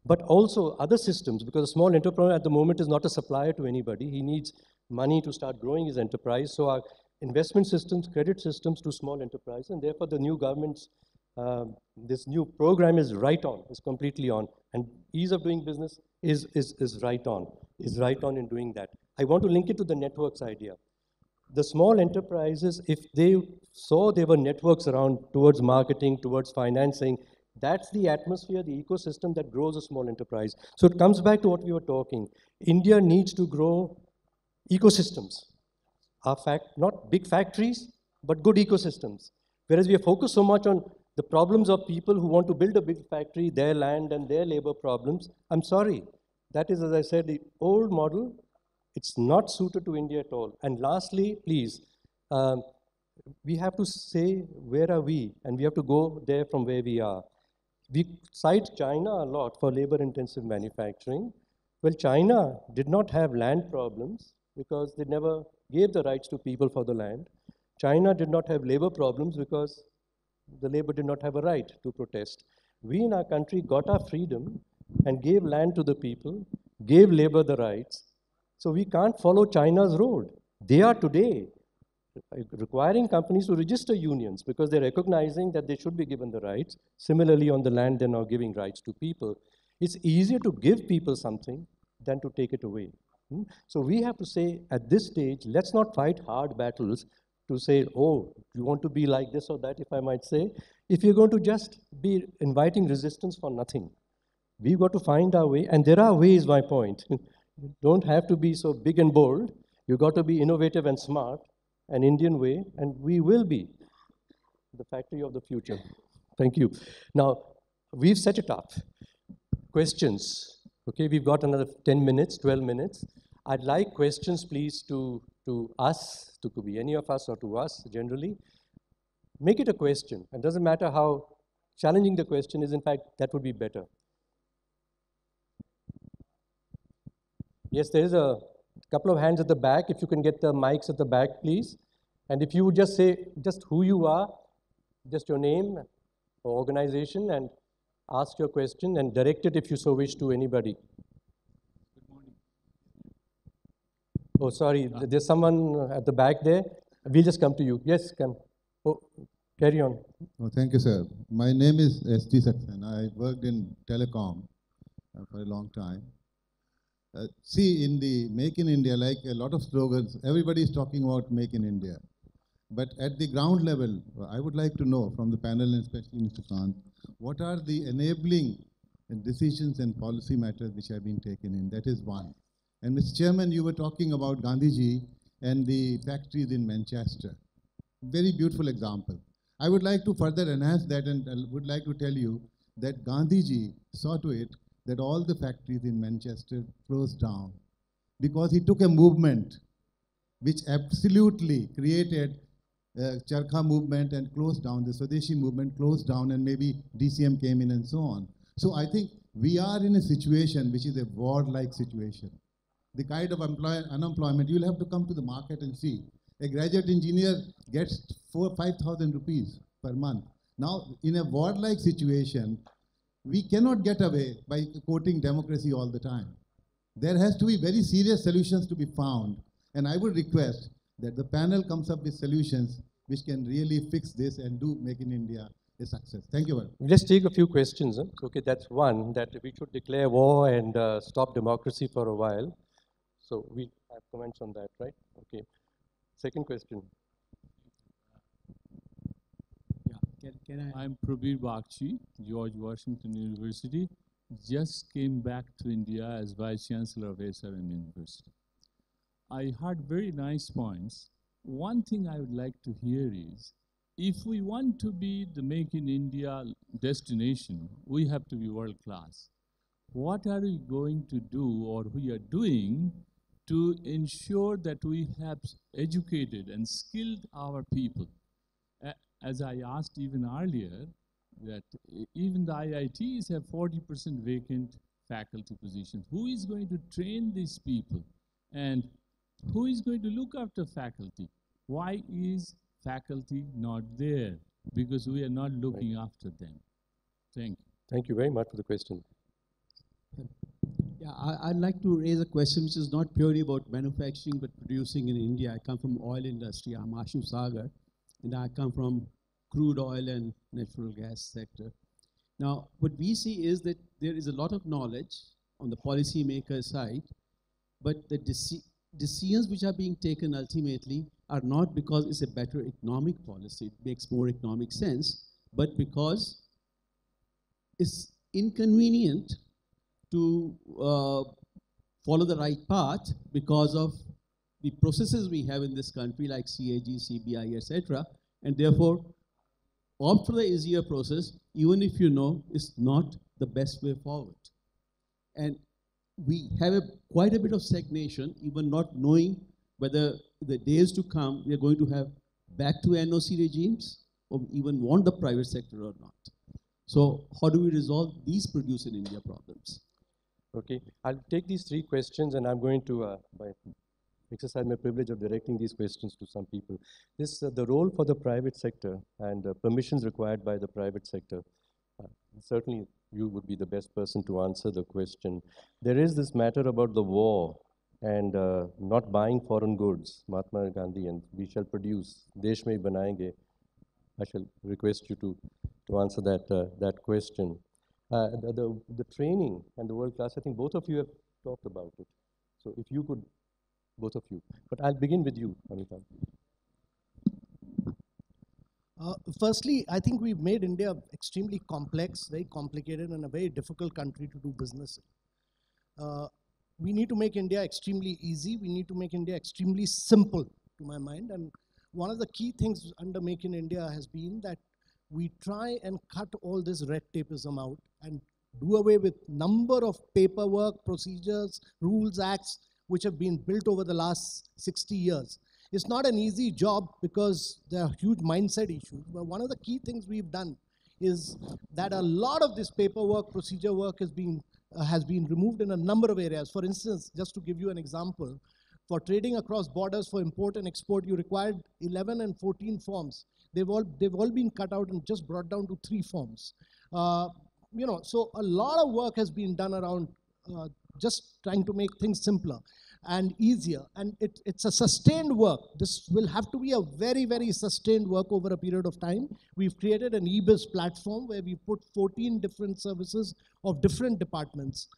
But also other systems, because a small entrepreneur at the moment is not a supplier to anybody. He needs money to start growing his enterprise. So our investment systems, credit systems to small enterprise, and therefore the new government's, this new program is right on, is completely on. And ease of doing business is right on in doing that. I want to link it to the networks idea. The small enterprises, if they saw there were networks around towards marketing, towards financing, that's the atmosphere, the ecosystem that grows a small enterprise. So it comes back to what we were talking. India needs to grow ecosystems. Not big factories, but good ecosystems. Whereas we are focused so much on the problems of people who want to build a big factory, their land and their labor problems. I'm sorry. That is, as I said, the old model. It's not suited to India at all. And lastly, please, we have to say, where are we? And we have to go there from where we are. We cite China a lot for labor-intensive manufacturing. Well, China did not have land problems because they never gave the rights to people for the land. China did not have labor problems because the labor did not have a right to protest. We in our country got our freedom and gave land to the people, gave labor the rights. So we can't follow China's road. They are today requiring companies to register unions because they're recognizing that they should be given the rights. Similarly, on the land, they're now giving rights to people. It's easier to give people something than to take it away. So we have to say, at this stage, let's not fight hard battles to say, oh, you want to be like this or that, if I might say. If you're going to just be inviting resistance for nothing, we've got to find our way. And there are ways, my point. You don't have to be so big and bold. You've got to be innovative and smart, an Indian way, and we will be the factory of the future. Thank you. Now, we've set it up. Questions. Okay, we've got another 10 minutes, 12 minutes. I'd like questions, please, to us, to could be any of us or to us generally. Make it a question. It doesn't matter how challenging the question is. In fact, that would be better. Yes, there is a couple of hands at the back. If you can get the mics at the back, please. And if you would just say just who you are, just your name or organization, and ask your question and direct it if you so wish to anybody. Oh, sorry, there's someone at the back there. We'll just come to you. Yes, come. Oh, carry on. Oh, thank you, sir. My name is S.T. Saxena. I worked in telecom for a long time. See, in the Make in India, like a lot of slogans, everybody is talking about Make in India. But at the ground level, I would like to know from the panel, and especially Mr. Kant, what are the enabling decisions and policy matters which have been taken in? That is one. And Mr. Chairman, you were talking about Gandhiji and the factories in Manchester. Very beautiful example. I would like to further enhance that, and I would like to tell you that Gandhiji saw to it that all the factories in Manchester closed down because he took a movement which absolutely created Charkha movement and closed down, the Swadeshi movement closed down, and maybe DCM came in and so on. So I think we are in a situation which is a war-like situation. The kind of unemployment, you'll have to come to the market and see. A graduate engineer gets 4,000 or 5,000 rupees per month. Now, in a war-like situation, we cannot get away by quoting democracy all the time. There has to be very serious solutions to be found. And I would request that the panel comes up with solutions which can really fix this and do Make in India a success. Thank you very much. Let's take a few questions. Huh? Okay, that's one, that we should declare war and stop democracy for a while. So we have comments on that, right? Okay. Second question. Yeah, I'm Prabir Bakshi, George Washington University. Just came back to India as Vice Chancellor of SRM University. I heard very nice points. One thing I would like to hear is, if we want to be the Make in India destination, we have to be world class. What are we going to do, or we are doing, to ensure that we have educated and skilled our people? As I asked even earlier, that even the IITs have 40% vacant faculty positions. Who is going to train these people? And who is going to look after faculty? Why is faculty not there? Because we are not looking after them. Thank you. Thank you very much for the question. Yeah, I'd like to raise a question which is not purely about manufacturing but producing in India. I come from oil industry. I'm Ashu Sagar, and I come from crude oil and natural gas sector. Now, what we see is that there is a lot of knowledge on the policymaker side, but the decisions which are being taken ultimately are not because it's a better economic policy, it makes more economic sense, but because it's inconvenient to follow the right path because of the processes we have in this country like CAG, CBI, etc. And therefore, opt for the easier process, even if you know it's not the best way forward. And we have quite a bit of stagnation, even not knowing whether the days to come we are going to have back to NOC regimes or even want the private sector or not. So how do we resolve these produce in India problems? Okay, I'll take these three questions, and I'm going to exercise my privilege of directing these questions to some people. This the role for the private sector and permissions required by the private sector. Certainly, you would be the best person to answer the question. There is this matter about the war and not buying foreign goods, Mahatma Gandhi, and we shall produce, Desh mein banayenge. I shall request you to answer that question. The training and the world class, I think both of you have talked about it. So if you could, both of you. But I'll begin with you, Amitabh. Firstly, I think we've made India extremely complex, very complicated, and a very difficult country to do business in. We need to make India extremely easy. We need to make India extremely simple, to my mind. And one of the key things under Make in India has been that we try and cut all this red tapeism out and do away with number of paperwork, procedures, rules, acts, which have been built over the last 60 years. It's not an easy job because there are huge mindset issues, but one of the key things we've done is that a lot of this paperwork, procedure work has been removed in a number of areas. For instance, just to give you an example, for trading across borders for import and export, you required 11 and 14 forms. They've all been cut out and just brought down to 3 forms. So a lot of work has been done around just trying to make things simpler and easier. And it's a sustained work. This will have to be a very, very sustained work over a period of time. We've created an eBiz platform where we put 14 different services of different departments,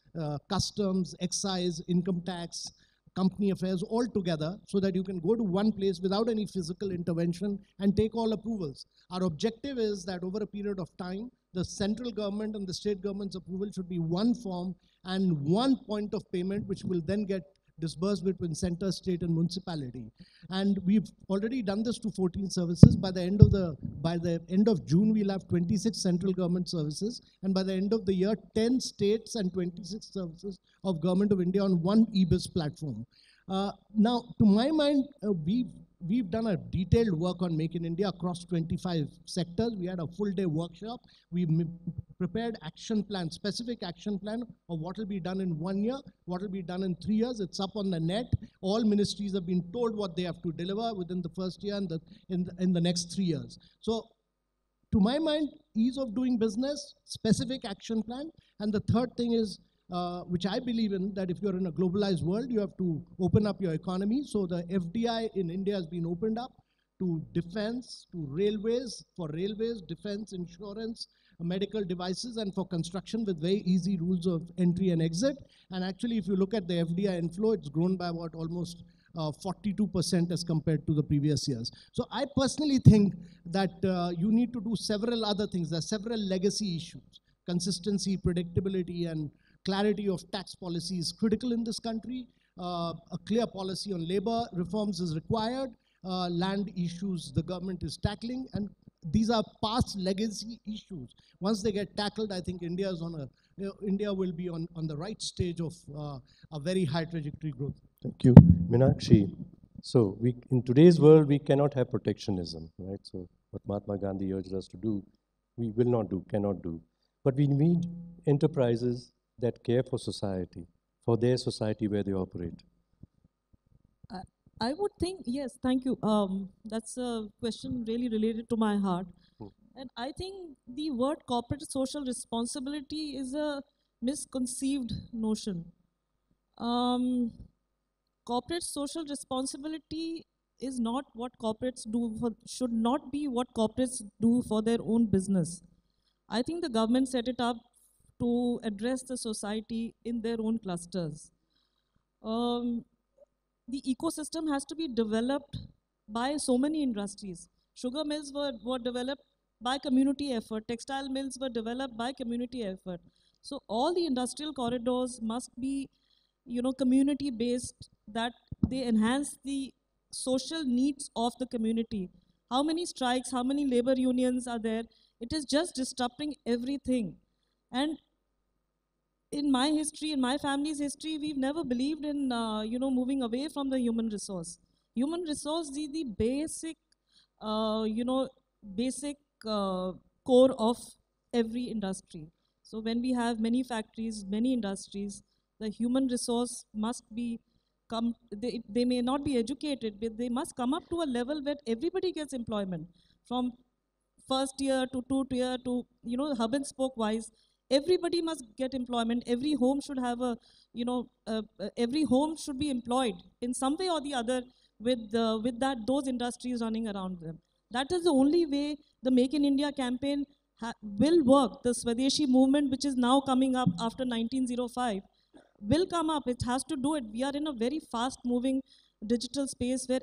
customs, excise, income tax, company affairs, all together, so that you can go to one place without any physical intervention and take all approvals. Our objective is that over a period of time, the central government and the state government's approval should be one form and one point of payment, which will then get disbursed between center, state, and municipality. And we've already done this to 14 services. By the end of June, we'll have 26 central government services, and by the end of the year, 10 states and 26 services of Government of India on one eBiz platform. Now, to my mind, we've done a detailed work on Make in India across 25 sectors. We had a full-day workshop. We prepared action plan, specific action plan of what will be done in 1 year, what will be done in 3 years. It's up on the net. All ministries have been told what they have to deliver within the first year and in the next 3 years. So, to my mind, ease of doing business, specific action plan, and the third thing is, which I believe in, that if you're in a globalized world, you have to open up your economy. So the FDI in India has been opened up to defense, to railways, for railways, defense, insurance, medical devices, and for construction with very easy rules of entry and exit. And actually, if you look at the FDI inflow, it's grown by about almost 42% as compared to the previous years. So I personally think that you need to do several other things. There are several legacy issues. Consistency, predictability, and clarity of tax policy is critical in this country. A clear policy on labor reforms is required. Land issues the government is tackling, and these are past legacy issues. Once they get tackled, I think India will be on the right stage of a very high trajectory growth. Thank you. Meenakshi, so in today's world, we cannot have protectionism, right? So what Mahatma Gandhi urged us to do, we will not do, cannot do. But we need enterprises that care for society, for their society where they operate. I would think, yes, thank you. That's a question really related to my heart. And I think the word corporate social responsibility is a misconceived notion. Corporate social responsibility is not what corporates do, should not be what corporates do for their own business. I think the government set it up to address the society in their own clusters. The ecosystem has to be developed by so many industries. Sugar mills were developed by community effort. Textile mills were developed by community effort. So all the industrial corridors must be, community-based, that they enhance the social needs of the community. How many strikes, how many labor unions are there? It is just disrupting everything. And in my history, in my family's history, we've never believed in, moving away from the human resource. Human resource is the basic, core of every industry. So when we have many factories, many industries, the human resource must be they may not be educated, but they must come up to a level where everybody gets employment. From first year to 2nd year to, hub and spoke wise, everybody must get employment. Every home should have every home should be employed in some way or the other with those industries running around them. That is the only way the Make in India campaign will work. The Swadeshi movement, which is now coming up after 1905, will come up. It has to do it. We are in a very fast-moving digital space where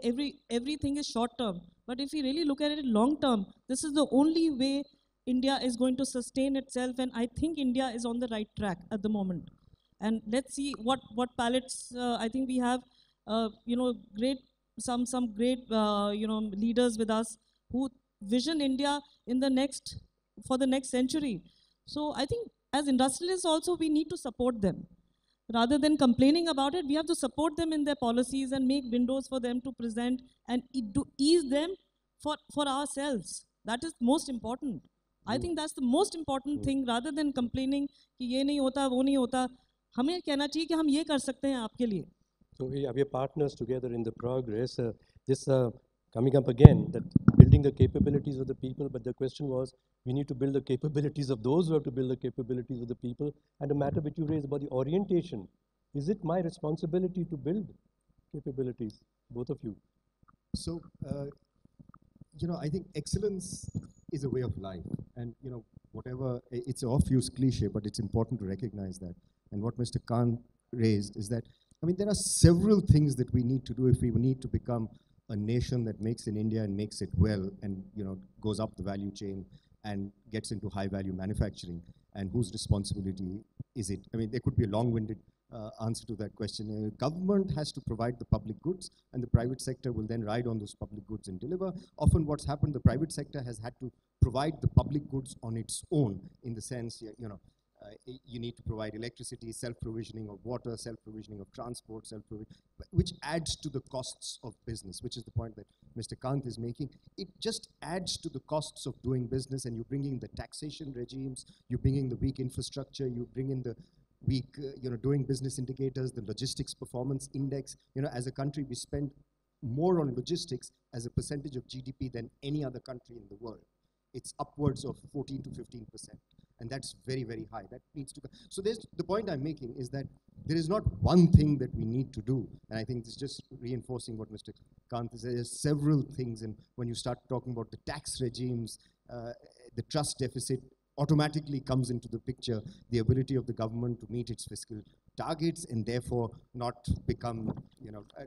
everything is short-term. But if we really look at it long-term, this is the only way India is going to sustain itself, and I think India is on the right track at the moment. And let's see what palettes. I think we have, some great, leaders with us who vision India for the next century. So I think as industrialists also, we need to support them. rather than complaining about it, we have to support them in their policies and make windows for them to present and to ease them for ourselves. That is most important. I think that's the most important thing, rather than complaining कि ये नहीं होता, वो नहीं होता. हमें कहना चाहिए कि हम ये कर सकते हैं आपके लिए. So we are partners together in the progress. This coming up again, that building the capabilities of the people, but the question was, we need to build the capabilities of those who have to build the capabilities of the people. And the matter which you raised about the orientation, is it my responsibility to build capabilities, both of you? So, I think excellence is a way of life. And, whatever, it's an off-use cliche, but it's important to recognize that. And what Mr. Kant raised is that, there are several things that we need to do if we need to become a nation that makes in India and makes it well and, goes up the value chain and gets into high-value manufacturing. And whose responsibility is it? There could be a long-winded answer to that question. Government has to provide the public goods, and the private sector will then ride on those public goods and deliver. Often what's happened, the private sector has had to provide the public goods on its own, in the sense, you need to provide electricity, self-provisioning of water, self-provisioning of transport, which adds to the costs of business, which is the point that Mr. Kant is making. It just adds to the costs of doing business, and you bring in the taxation regimes, you bring in the weak infrastructure, you bring in the weak, doing business indicators, the logistics performance index. As a country, we spend more on logistics as a percentage of GDP than any other country in the world. It's upwards of 14 to 15%. And that's very, very high. That needs to go. So the point I'm making is that there is not one thing that we need to do. And I think it's just reinforcing what Mr. Kant says. There's several things. And when you start talking about the tax regimes, the trust deficit automatically comes into the picture, the ability of the government to meet its fiscal targets and therefore not become,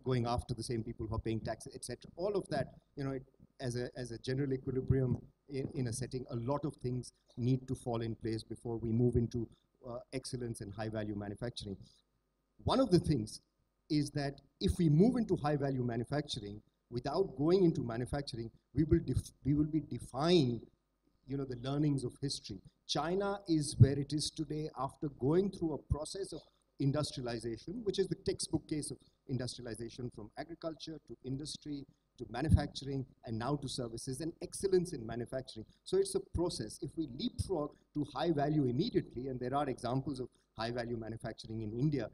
going after the same people who are paying taxes, etc. All of that, as a general equilibrium in a setting, a lot of things need to fall in place before we move into excellence and high-value manufacturing. One of the things is that if we move into high-value manufacturing, without going into manufacturing, we will be defying the learnings of history. China is where it is today after going through a process of industrialization, which is the textbook case of industrialization, from agriculture to industry to manufacturing and now to services, and excellence in manufacturing. So it's a process. If we leapfrog to high value immediately, and there are examples of high value manufacturing in India,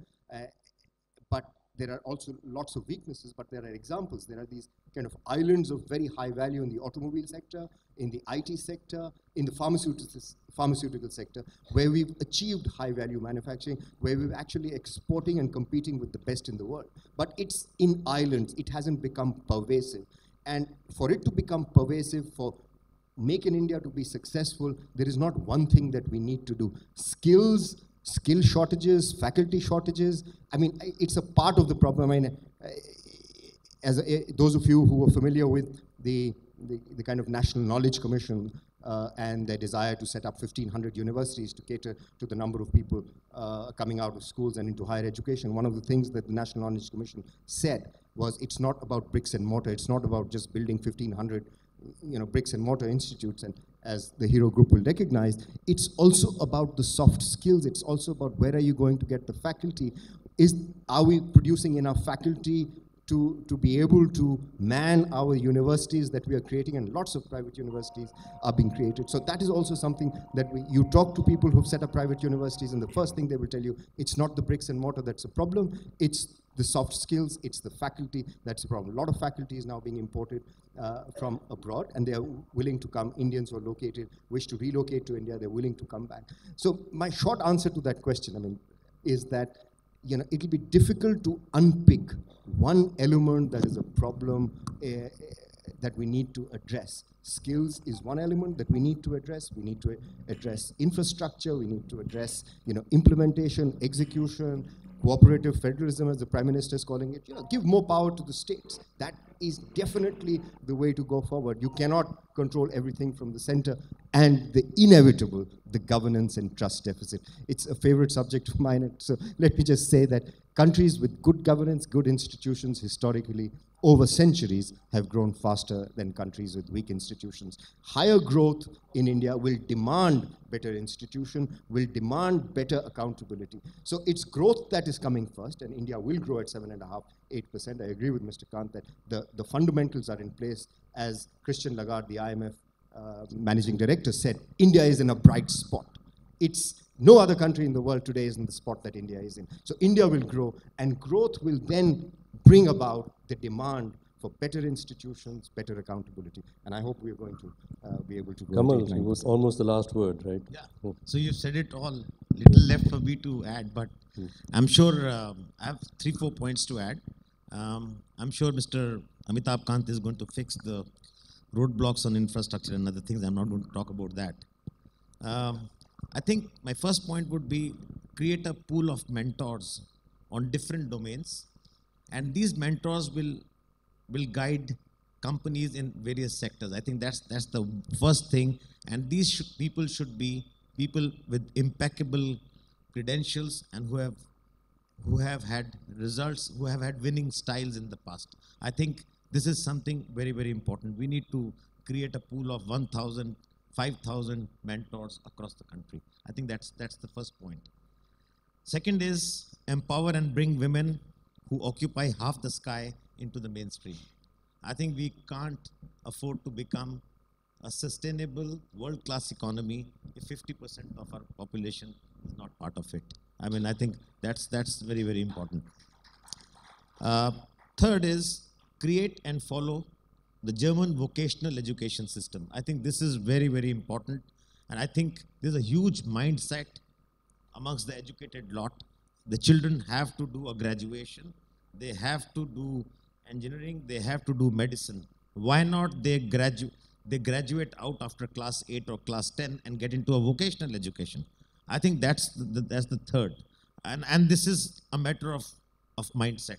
but there are also lots of weaknesses, but there are examples. There are these kind of islands of very high value in the automobile sector, in the IT sector, in the pharmaceutical sector, where we've achieved high value manufacturing, where we're actually exporting and competing with the best in the world. But it's in islands, it hasn't become pervasive. And for it to become pervasive, for Make in India to be successful, there is not one thing that we need to do. Skill shortages, faculty shortages, it's a part of the problem. Those of you who are familiar with the kind of National Knowledge Commission and their desire to set up 1,500 universities to cater to the number of people coming out of schools and into higher education, one of the things that the National Knowledge Commission said was, it's not about bricks and mortar, it's not about just building 1,500 bricks and mortar institutes, and as the Hero Group will recognize, it's also about the soft skills. It's also about where are you going to get the faculty? Are we producing enough faculty to be able to man our universities that we are creating? And lots of private universities are being created. So that is also something that you talk to people who've set up private universities, and the first thing they will tell you, it's not the bricks and mortar that's a problem, it's the soft skills, it's the faculty that's a problem. A lot of faculty is now being imported from abroad, and they are willing to come. Indians who are wish to relocate to India, they're willing to come back. So my short answer to that question, is that it'll be difficult to unpick one element that is a problem that we need to address. Skills is one element that we need to address. We need to address infrastructure. We need to address, implementation, execution, cooperative federalism, as the Prime Minister is calling it. Give more power to the states. That is definitely the way to go forward. You cannot control everything from the center, and the inevitable, the governance and trust deficit. It's a favorite subject of mine. So let me just say that countries with good governance, good institutions, historically over centuries have grown faster than countries with weak institutions. Higher growth in India will demand better institution, will demand better accountability. So it's growth that is coming first, and India will grow at 7.5%, 8%. I agree with Mr. Kant that the fundamentals are in place. As Christian Lagarde, the IMF managing director, said, India is in a bright spot. It's no other country in the world today is in the spot that India is in. So India will grow, and growth will then bring about the demand for better institutions, better accountability. And I hope we are going to be able to grow. Kamal, it was almost the last word, right? Yeah. So you've said it all. Little left for me to add, but I'm sure I have 3-4 points to add. I'm sure Mr. Amitabh Kant is going to fix the roadblocks on infrastructure and other things. I'm not going to talk about that. I think my first point would be create a pool of mentors on different domains, and these mentors will guide companies in various sectors. I think that's the first thing, and these people should be people with impeccable credentials and who have had results, who have had winning styles in the past. I think this is something very, very important. We need to create a pool of 1,000, 5,000 mentors across the country. I think that's the first point. Second is empower and bring women who occupy half the sky into the mainstream. I think we can't afford to become a sustainable world-class economy if 50% of our population is not part of it. I mean, I think that's very, very important. Third is create and follow the German vocational education system. I think this is very, very important. And I think there's a huge mindset amongst the educated lot. The children have to do a graduation. They have to do engineering. They have to do medicine. Why not they graduate out after class 8 or class 10 and get into a vocational education? I think that's the third. And this is a matter of mindset.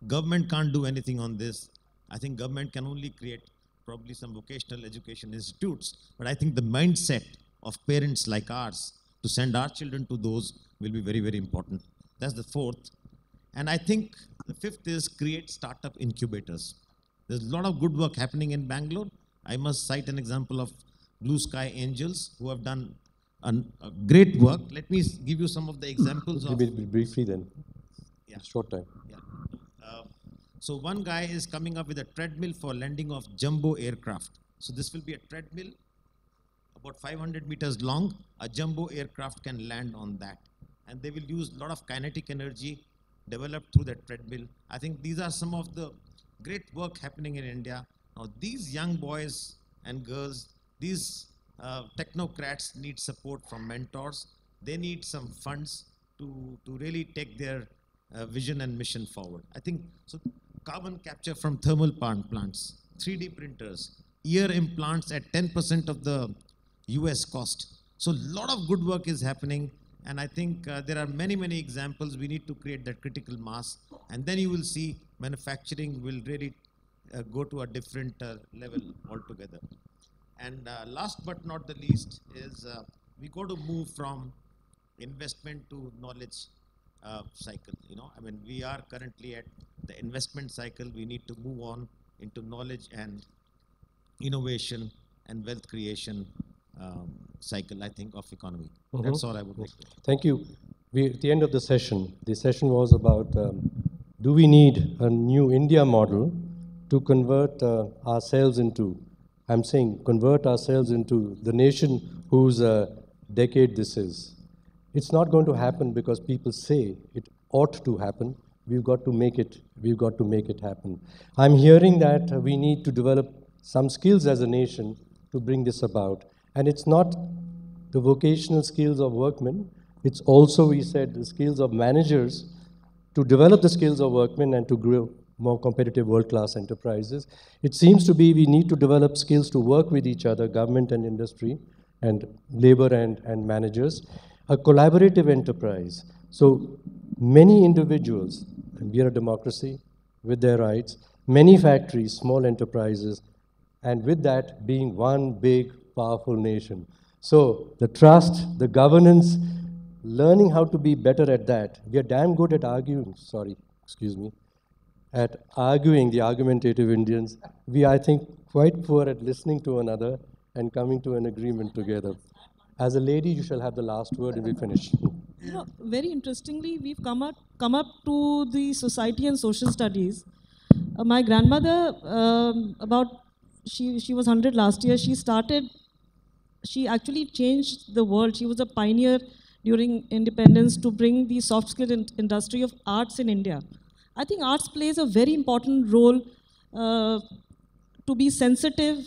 Government can't do anything on this. I think government can only create probably some vocational education institutes. But I think the mindset of parents like ours to send our children to those will be very, very important. That's the fourth. And I think the fifth is create startup incubators. There's a lot of good work happening in Bangalore. I must cite an example of Blue Sky Angels, who have done a great work. Let me give you some of the examples of... Briefly then. Yeah. Short time. Yeah. So one guy is coming up with a treadmill for landing of jumbo aircraft. So this will be a treadmill about 500 meters long. A jumbo aircraft can land on that. And they will use a lot of kinetic energy developed through that treadmill. I think these are some of the great work happening in India. Now these young boys and girls, these technocrats need support from mentors. They need some funds to really take their vision and mission forward. I think so. Carbon capture from thermal plants, 3D printers, ear implants at 10% of the US cost. So a lot of good work is happening, and I think there are many, many examples. We need to create that critical mass, and then you will see manufacturing will really go to a different level altogether. And last but not the least is we got to move from investment to knowledge cycle. You know, I mean, we are currently at the investment cycle. We need to move on into knowledge and innovation and wealth creation cycle, I think, of economy. That's all I would like to. Thank you. At the end of the session was about do we need a new India model to convert ourselves into, I'm saying convert ourselves into the nation whose decade this is. It's not going to happen because people say it ought to happen. We've got to make it happen. I'm hearing that we need to develop some skills as a nation to bring this about. And it's not the vocational skills of workmen. It's also, we said, the skills of managers to develop the skills of workmen and to grow more competitive world-class enterprises. It seems to be we need to develop skills to work with each other, government and industry, and labor and managers. A collaborative enterprise. So many individuals, and we are a democracy with their rights, many factories, small enterprises, and with that being one big, powerful nation. So the trust, the governance, learning how to be better at that. We are damn good at arguing, at arguing, the argumentative Indians. We, I think, quite poor at listening to another and coming to an agreement together. As a lady, you shall have the last word and we finish. You know, very interestingly, we've come up to the society and social studies. My grandmother, she was 100 last year. She actually changed the world. She was a pioneer during independence to bring the soft skill industry of arts in India. I think arts plays a very important role to be sensitive,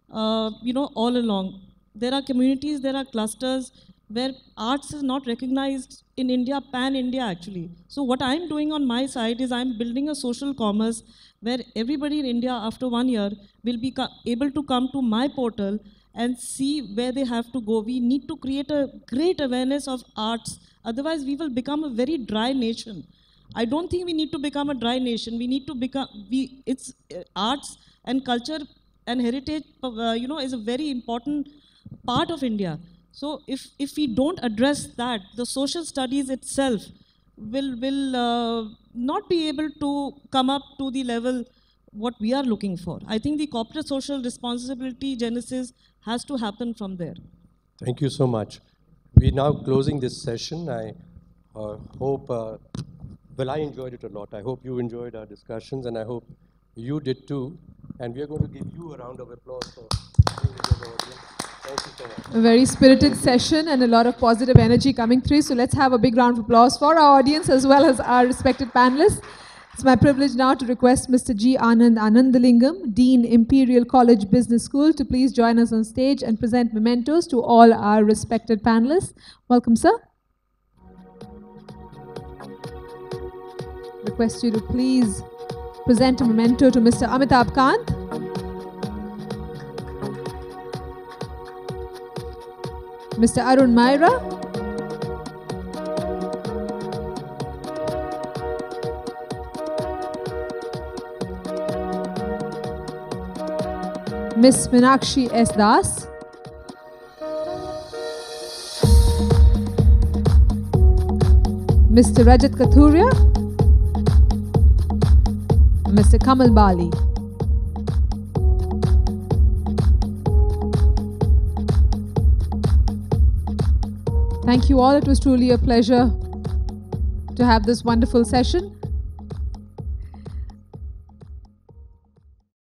all along. There are communities, there are clusters where arts is not recognized in India, pan-India actually. So what I'm doing on my side is I'm building a social commerce where everybody in India after 1 year will be able to come to my portal and see where they have to go. We need to create a great awareness of arts, otherwise we will become a very dry nation. I don't think we need to become a dry nation. We need to become, it's arts and culture and heritage, is a very important part of India. So if we don't address that, the social studies itself will not be able to come up to the level what we are looking for. I think the corporate social responsibility genesis has to happen from there. Thank you so much. We're now closing this session. I hope, well, I enjoyed it a lot. I hope you enjoyed our discussions, and I hope you did too. And we are going to give you a round of applause for being with the audience. Thank you so much. A very spirited session and a lot of positive energy coming through. So let's have a big round of applause for our audience as well as our respected panelists. It's my privilege now to request Mr. G. Anand Anandalingam, Dean, Imperial College Business School, to please join us on stage and present mementos to all our respected panelists. Welcome, sir. Request you to please present a memento to Mr. Amitabh Kant. Mr. Arun Maira. Miss Meenakshi S. Das. Mr. Rajat Kathuria. Mr. Kamal Bali. Thank you all. It was truly a pleasure to have this wonderful session.